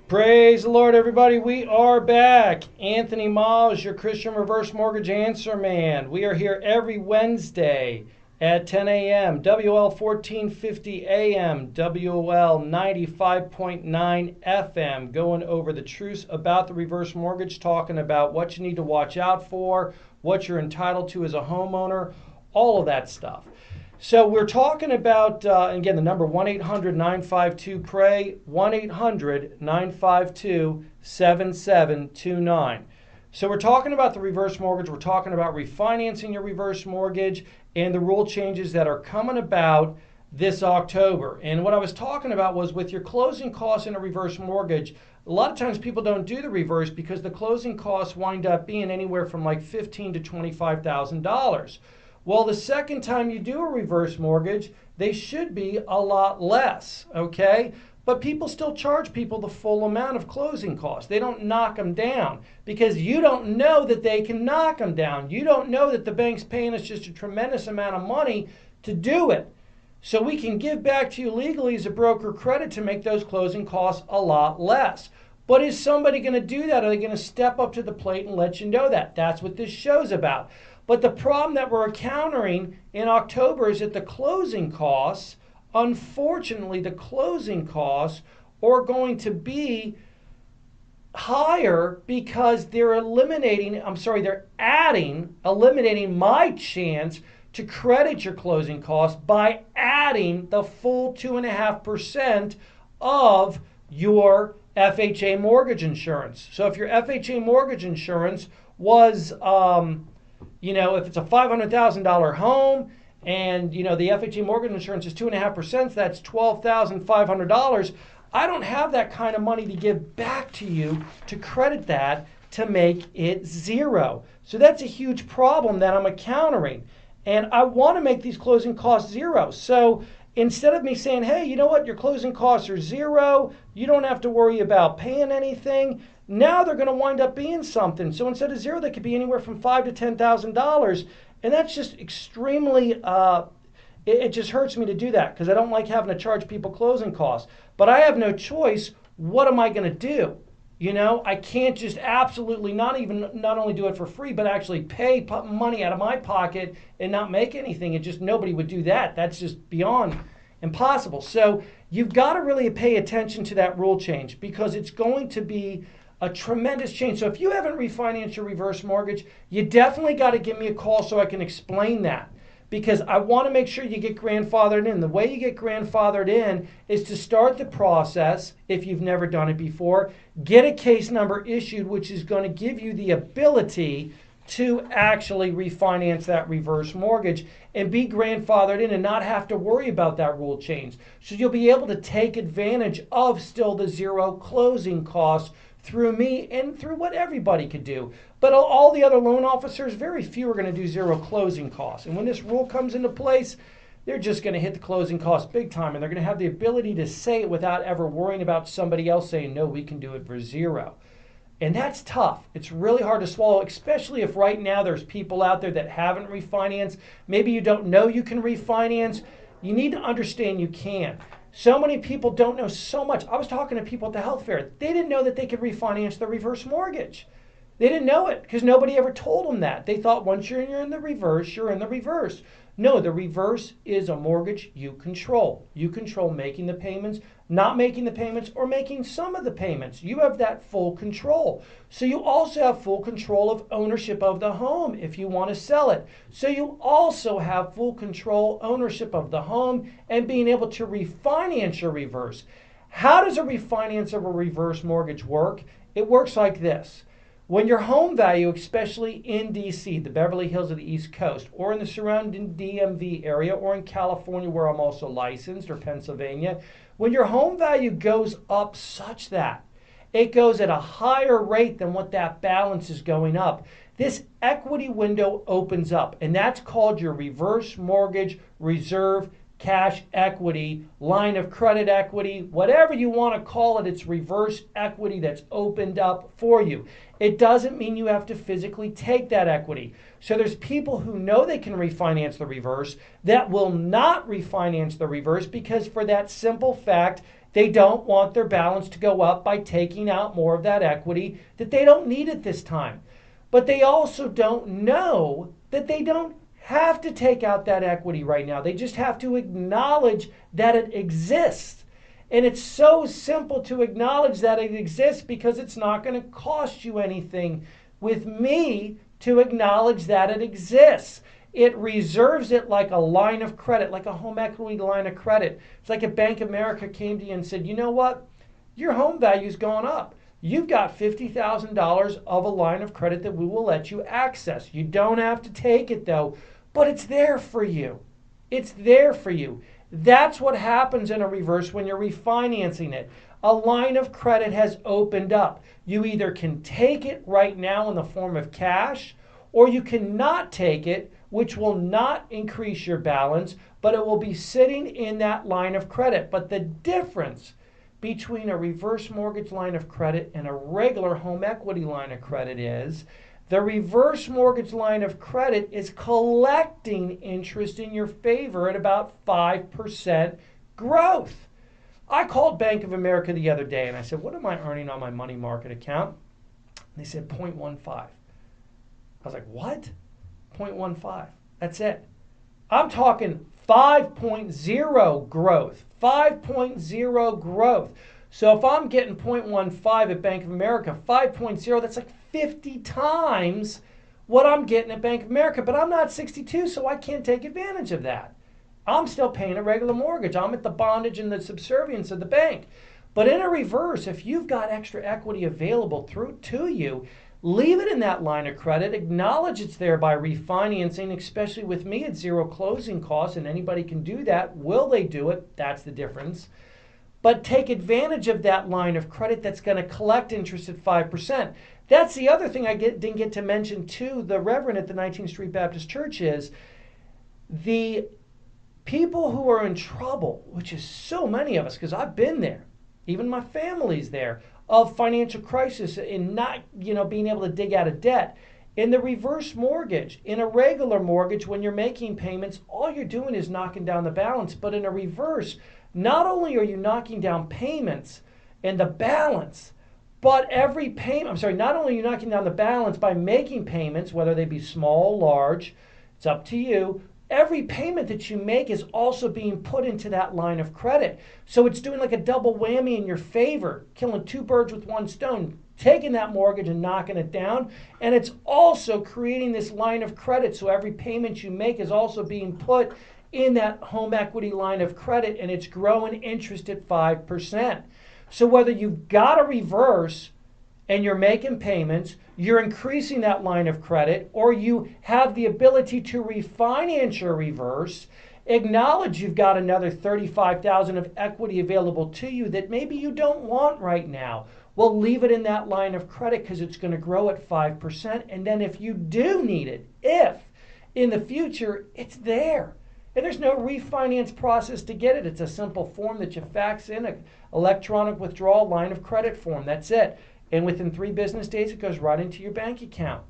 Praise the Lord, everybody. We are back. Anthony Miles, your Christian Reverse Mortgage Answer Man. We are here every Wednesday at 10 a.m. WL 1450 AM, WL 95.9 FM, going over the truths about the reverse mortgage, talking about what you need to watch out for, what you're entitled to as a homeowner, all of that stuff. So we're talking about, again, the number 1-800-952-PRAY, 1-800-952-7729. So we're talking about the reverse mortgage. We're talking about refinancing your reverse mortgage and the rule changes that are coming about this October. And what I was talking about was with your closing costs in a reverse mortgage, a lot of times people don't do the reverse because the closing costs wind up being anywhere from like $15,000 to $25,000. Well, the second time you do a reverse mortgage, they should be a lot less, okay? But people still charge people the full amount of closing costs. They don't knock them down because you don't know that they can knock them down. You don't know that the bank's paying us just a tremendous amount of money to do it. So we can give back to you legally as a broker credit to make those closing costs a lot less. But is somebody going to do that? Are they going to step up to the plate and let you know that? That's what this show's about. But the problem that we're encountering in October is that the closing costs, unfortunately, the closing costs are going to be higher because they're eliminating my chance to credit your closing costs by adding the full 2.5% of your FHA mortgage insurance. So if your FHA mortgage insurance was, if it's a $500,000 home and, the FHA mortgage insurance is 2.5%, that's $12,500. I don't have that kind of money to give back to you to credit that to make it zero. So that's a huge problem that I'm encountering. And I want to make these closing costs zero. So instead of me saying, hey, you know what, your closing costs are zero, you don't have to worry about paying anything, now they're going to wind up being something. So instead of zero, they could be anywhere from $5,000 to $10,000. And that's just extremely, it just hurts me to do that because I don't like having to charge people closing costs. But I have no choice. What am I going to do? I can't just absolutely not only do it for free, but actually pay money out of my pocket and not make anything. Nobody would do that. That's just beyond impossible. So you've got to really pay attention to that rule change because it's going to be a tremendous change. So if you haven't refinanced your reverse mortgage, you definitely got to give me a call so I can explain that. Because I want to make sure you get grandfathered in. The way you get grandfathered in is to start the process, if you've never done it before, get a case number issued, which is going to give you the ability to actually refinance that reverse mortgage and be grandfathered in and not have to worry about that rule change. So you'll be able to take advantage of still the zero closing costs through me and through what everybody could do. But all the other loan officers, very few are going to do zero closing costs. And when this rule comes into place, they're just going to hit the closing costs big time. And they're going to have the ability to say it without ever worrying about somebody else saying, no, we can do it for zero. And that's tough. It's really hard to swallow, especially if right now there's people out there that haven't refinanced. Maybe you don't know you can refinance. You need to understand you can. So many people don't know so much. I was talking to people at the health fair. They didn't know that they could refinance their reverse mortgage. They didn't know it because nobody ever told them that. They thought once you're in the reverse, you're in the reverse. No, the reverse is a mortgage you control. You control making the payments, not making the payments, or making some of the payments. You have that full control. So you also have full control of ownership of the home if you want to sell it. So you also have full control, ownership of the home, and being able to refinance your reverse. How does a refinance of a reverse mortgage work? It works like this. When your home value, especially in DC, the Beverly Hills of the East Coast, or in the surrounding DMV area, or in California where I'm also licensed, or Pennsylvania, when your home value goes up such that it goes at a higher rate than what that balance is going up, this equity window opens up, and that's called your reverse mortgage reserve cash equity, line of credit equity, whatever you want to call it. It's reverse equity that's opened up for you. It doesn't mean you have to physically take that equity. So there's people who know they can refinance the reverse that will not refinance the reverse because for that simple fact, They don't want their balance to go up by taking out more of that equity that they don't need at this time. But they also don't know that they don't have to take out that equity right now. They just have to acknowledge that it exists. And it's so simple to acknowledge that it exists because it's not going to cost you anything with me to acknowledge that it exists. It reserves it like a line of credit, like a home equity line of credit. It's like if Bank of America came to you and said, you know what? Your home value's gone up. You've got $50,000 of a line of credit that we will let you access. You don't have to take it though, but it's there for you. It's there for you. That's what happens in a reverse when you're refinancing it. A line of credit has opened up. You either can take it right now in the form of cash, or you cannot take it, which will not increase your balance, but it will be sitting in that line of credit. But the difference between a reverse mortgage line of credit and a regular home equity line of credit is the reverse mortgage line of credit is collecting interest in your favor at about 5% growth. I called Bank of America the other day and I said, what am I earning on my money market account? And they said 0.15. I was like, what? 0.15. That's it. I'm talking 5.0 growth. 5.0 growth. So if I'm getting 0.15 at Bank of America, 5.0, that's like 50 times what I'm getting at Bank of America. But I'm not 62, so I can't take advantage of that. I'm still paying a regular mortgage. I'm at the bondage and the subservience of the bank. But in a reverse, if you've got extra equity available to you, leave it in that line of credit. Acknowledge it's there by refinancing, especially with me at zero closing costs, and anybody can do that. Will they do it? That's the difference. But take advantage of that line of credit that's going to collect interest at 5%. That's the other thing I didn't get to mention to the Reverend at the 19th Street Baptist Church is the people who are in trouble, which is so many of us, because I've been there, even my family's there, of financial crisis and not, being able to dig out of debt. In the reverse mortgage, in a regular mortgage, when you're making payments, all you're doing is knocking down the balance. But in a reverse, not only are you knocking down payments and the balance, but not only are you knocking down the balance by making payments, whether they be small, large, it's up to you. Every payment that you make is also being put into that line of credit. So it's doing like a double whammy in your favor, killing two birds with one stone, taking that mortgage and knocking it down. And it's also creating this line of credit. So every payment you make is also being put in that home equity line of credit, and it's growing interest at 5%. So whether you've got a reverse and you're making payments, you're increasing that line of credit, or you have the ability to refinance your reverse, acknowledge you've got another $35,000 of equity available to you that maybe you don't want right now. Well, leave it in that line of credit because it's going to grow at 5%. And then if you do need it, if in the future, it's there. And there's no refinance process to get it. It's a simple form that you fax in, an electronic withdrawal line of credit form. That's it. And within 3 business days, it goes right into your bank account.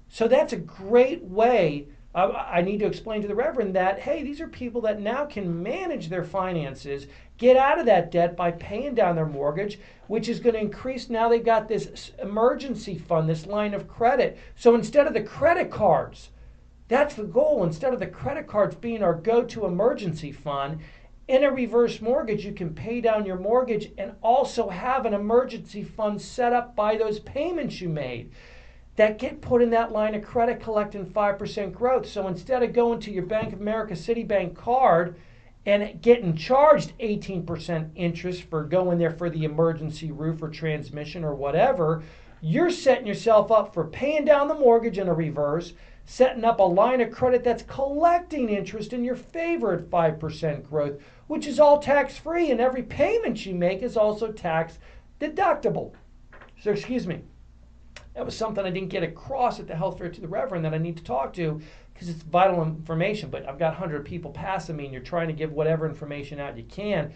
So that's a great way. I need to explain to the Reverend that, hey, these are people that now can manage their finances, get out of that debt by paying down their mortgage, which is going to increase. Now they've got this emergency fund, this line of credit. So instead of the credit cards, that's the goal. Instead of the credit cards being our go-to emergency fund, in a reverse mortgage, you can pay down your mortgage and also have an emergency fund set up by those payments you made that get put in that line of credit collecting 5% growth. So instead of going to your Bank of America Citibank card and getting charged 18% interest for going there for the emergency roof or transmission or whatever, you're setting yourself up for paying down the mortgage in a reverse, setting up a line of credit that's collecting interest in your favor at 5% growth, which is all tax-free, and every payment you make is also tax deductible. So, excuse me. That was something I didn't get across at the health fair to the Reverend that I need to talk to because it's vital information. But I've got 100 people passing me, and you're trying to give whatever information out you can.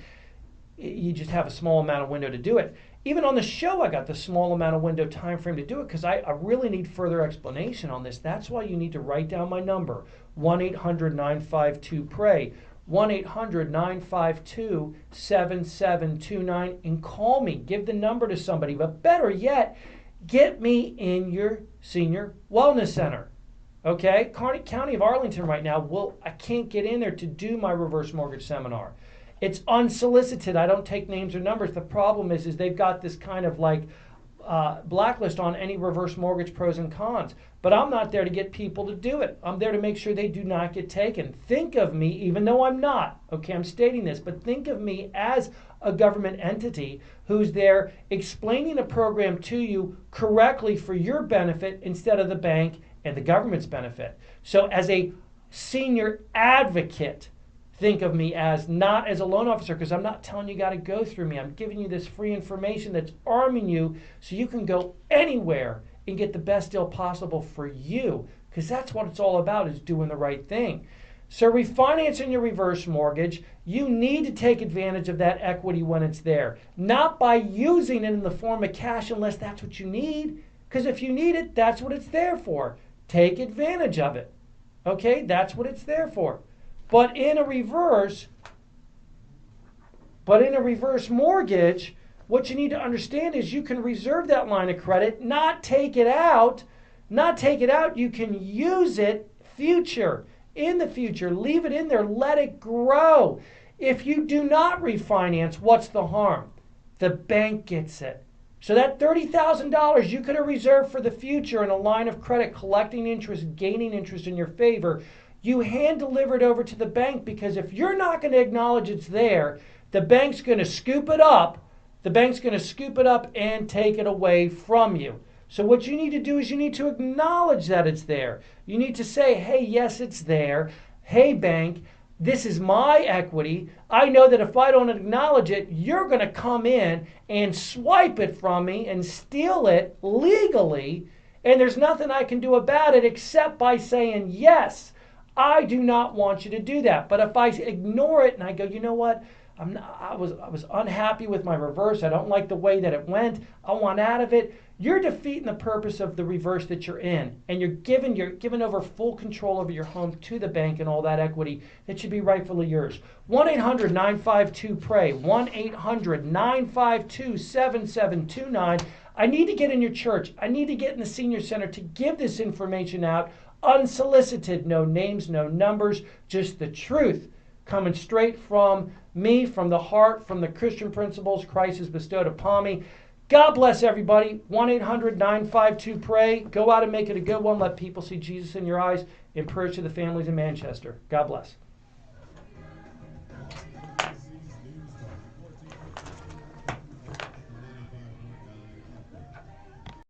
You just have a small amount of window to do it. Even on the show, I got the small amount of window time frame to do it because I really need further explanation on this. That's why you need to write down my number, 1-800-952-PRAY. 1-800-952-7729 and call me. Give the number to somebody. But better yet, get me in your senior wellness center. Okay? County of Arlington right now, I can't get in there to do my reverse mortgage seminar. It's unsolicited. I don't take names or numbers. The problem is they've got this kind of like blacklist on any reverse mortgage pros and cons. But I'm not there to get people to do it. I'm there to make sure they do not get taken. Think of me, even though I'm not, okay, I'm stating this, but think of me as a government entity who's there explaining a program to you correctly for your benefit instead of the bank and the government's benefit. So as a senior advocate, think of me as not as a loan officer, because I'm not telling you got to go through me. I'm giving you this free information that's arming you so you can go anywhere and get the best deal possible for you, because that's what it's all about, is doing the right thing. So refinancing your reverse mortgage, you need to take advantage of that equity when it's there, not by using it in the form of cash unless that's what you need, because if you need it, that's what it's there for. Take advantage of it. Okay, that's what it's there for. But in a reverse mortgage, what you need to understand is you can reserve that line of credit, not take it out. You can use it in the future. Leave it in there. Let it grow. If you do not refinance, what's the harm? The bank gets it. So that $30,000 you could have reserved for the future in a line of credit, collecting interest, gaining interest in your favor, you hand deliver it over to the bank, because if you're not going to acknowledge it's there, the bank's going to scoop it up. The bank's going to scoop it up and take it away from you. So what you need to do is you need to acknowledge that it's there. You need to say, hey, yes, it's there. Hey, bank, this is my equity. I know that if I don't acknowledge it, you're going to come in and swipe it from me and steal it legally, and there's nothing I can do about it except by saying, yes, I do not want you to do that. But if I ignore it and I go, you know what, I was unhappy with my reverse, I don't like the way that it went, I want out of it, you're defeating the purpose of the reverse that you're in, and you're giving over full control over your home to the bank and all that equity that should be rightfully yours. 1-800-952-PRAY, 1-800-952-7729. I need to get in your church. I need to get in the senior center to give this information out unsolicited. No names, no numbers, just the truth coming straight from me, from the heart, from the Christian principles Christ has bestowed upon me. God bless everybody. 1-800-952-PRAY. Go out and make it a good one. Let people see Jesus in your eyes. And prayers to the families in Manchester. God bless.